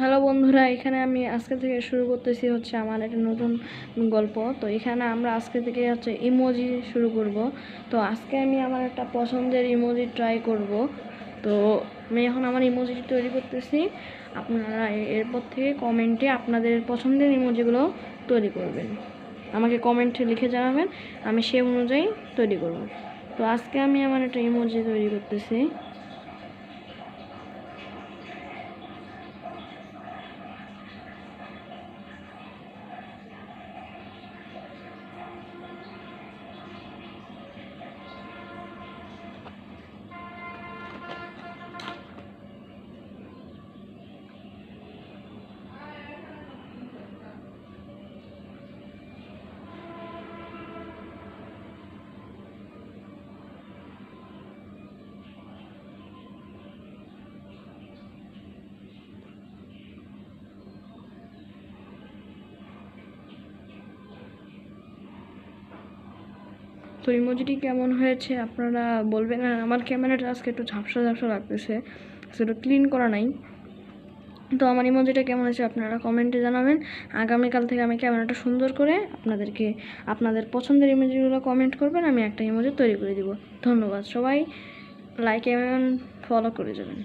Hello বন্ধুরা, এখানে আমি আজকে থেকে শুরু করতেছি হচ্ছে আমার একটা নতুন গল্প। তো এখানে আমরা আজকে থেকে হচ্ছে ইমোজি শুরু করব। তো আজকে আমি আমার একটা পছন্দের ইমোজি ট্রাই করব। তো আমি এখন আমার ইমোজিটি তৈরি করতেছি। আপনারা এরপর থেকে কমেন্টে আপনাদের পছন্দের ইমোজিগুলো তৈরি করবেন, আমাকে কমেন্টে লিখে জানাবেন, আমি সেই অনুযায়ী তৈরি করব। তো আজকে আমি আমার একটা ইমোজি তৈরি করতেছি। তো ইমোজিটি কেমন হয়েছে আপনারা বলবেন। আর আমার ক্যামেরাটা আজকে একটু ঝাপসা ঝাপসা লাগতেছে, সেটা ক্লিন করা নাই। তো আমার ইমোজিটা কেমন হয়েছে আপনারা কমেন্টে জানাবেন। আগামীকাল থেকে আমি ক্যামেরাটা সুন্দর করে আপনাদেরকে আপনাদের পছন্দের ইমোজিগুলো কমেন্ট করবেন, আমি একটা ইমোজি তৈরি করে দিব। ধন্যবাদ, সবাই লাইক এবং ফলো করে যাবেন।